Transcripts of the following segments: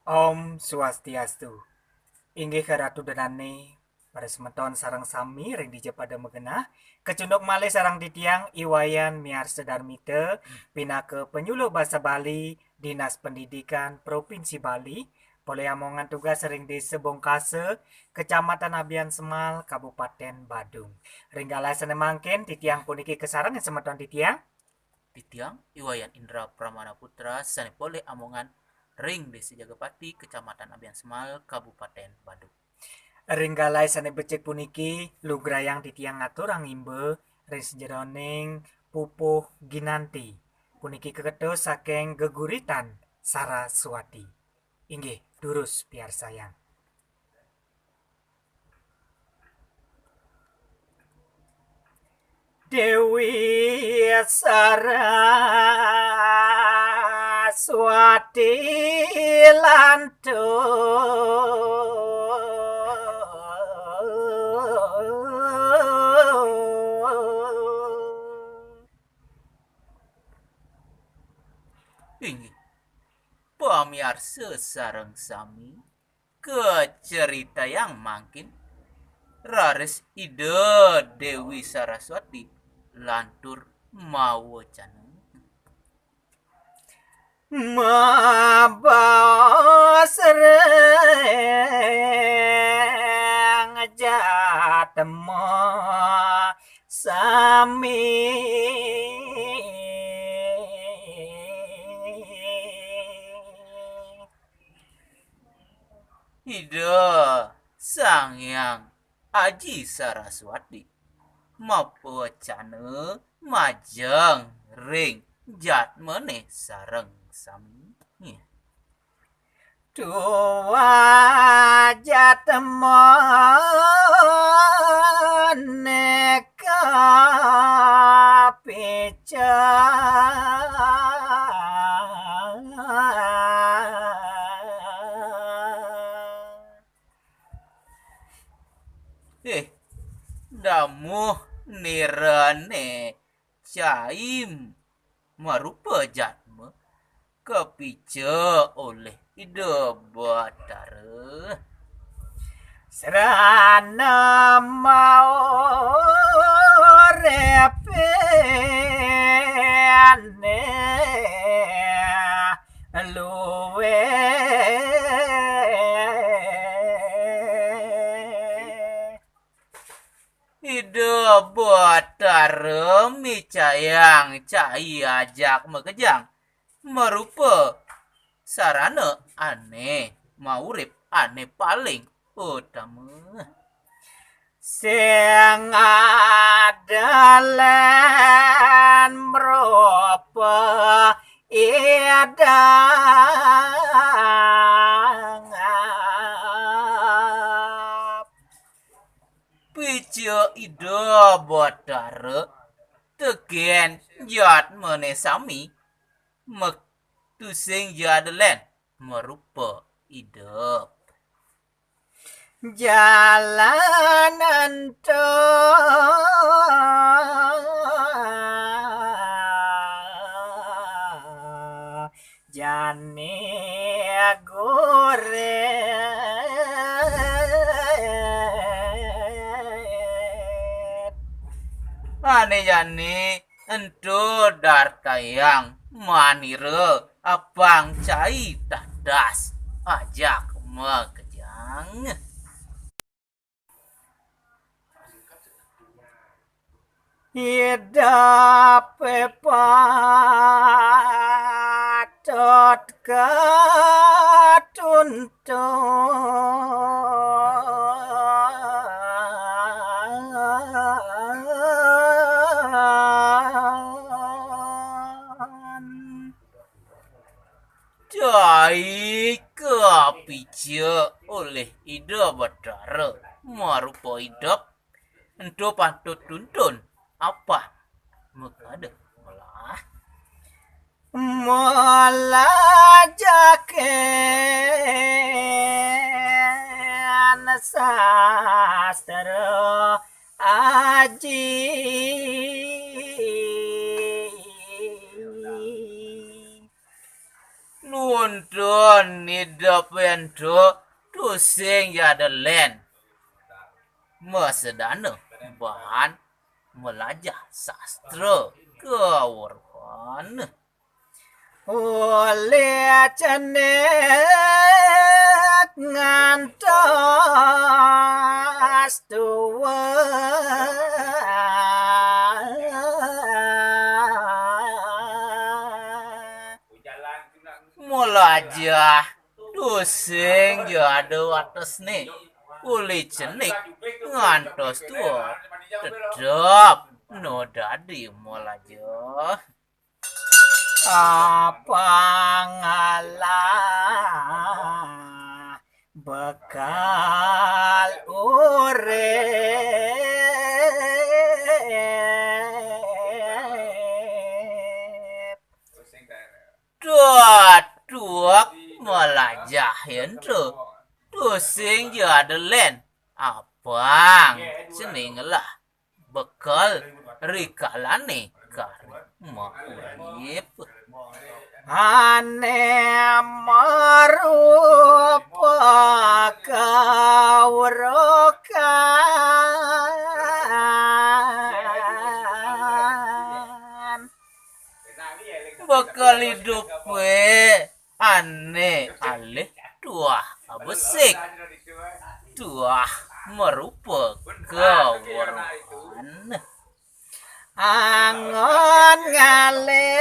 Om Swastiastu. Inggih Ratu Denane para semeton sarang sami ring dije pada megenah kecunduk malih sarang ditiang iwayan miar sedarmite pinake penyuluh bahasa Bali Dinas Pendidikan Provinsi Bali boleh amongan tugas sering di Sebongkase Kecamatan Abian Semal Kabupaten Badung ringgalai senemangkin titiang puniki kesarang yang semeton titiang. Titiang Iwayan Indra Pramana Putra Sanepole Amongan Ring Desi Jagapati Kecamatan Abian Semal Kabupaten Badung. Ringgalai sane becik puniki lugrayang titiang ngatur angimbe ring sejeroning pupuh ginanti puniki kekedos saking geguritan Saraswati. Inggih durus biar sayang. Dewi Saraswati lantur. Ingin pamiarsa sareng sami ke cerita yang makin rares ide Dewi Saraswati lantur mawacana Mabawa sereng jatemo sami ide sang yang Aji Saraswati mapacana majeng ring jatmene sareng sami. Tua jatemo neka Damu nirane caim marupa jatma kepica oleh ide batara. Serana mau repene luwe Ide batara micayang cai ajak mekejang merupa sarana aneh maurip aneh paling utama. sing adalan merupa idang Pica ide batara tegen jat mene sami mek tusing jadelen merupa idep. jalanan jane goret Ane jani ento dartayang manire apang cai tadas ajak mekejang. Hidup patut ketuntun. Cai kepica oleh ide batara marupa idep ento patut tuntun apa mekade melah. Melajakan sastra aji Untuk hidup itu tusing ya ada len. Masedana bahan melajah sastra kewarahan. Oleh cenek ngantos tua Melajah tusing ya ada wates nih. Uli cenik ngantos tua tetap no dadi melajah. apa ngalah bekal urip Tuak melajah itu tusing ya ada len. Apang cening lah bekal rikalane kari maurip. ane marupa kawrokan Bekal hidup aneh alih tuah abesik tuah merupa kewarahan. angon ngale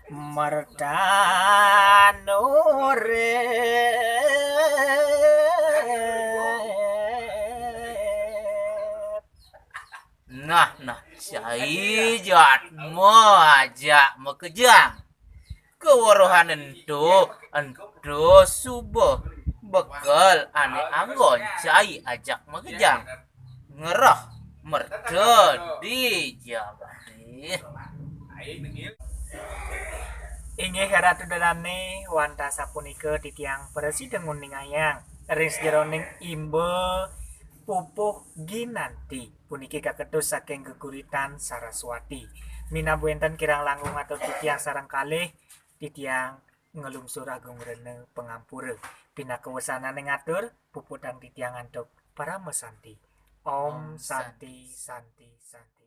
merdanurep Nah, cai jat mo aja mekejang. Kewarahan entu subuh bekal ane anggon cai ajak mekejang. Ngerah merda di jabari. Inggih karatu dalane wanta sapunika titiang presiden nguningayang ring jeroning imbe pupuh ginanti puniki kaketus saking geguritan Saraswati minabu enten kirang langkung atau titiang sareng kalih titiang ngelungsur agung rene pengampura pina kewesanan ngatur puputang titiang antuk para mesanti Om Santi Santi Santi.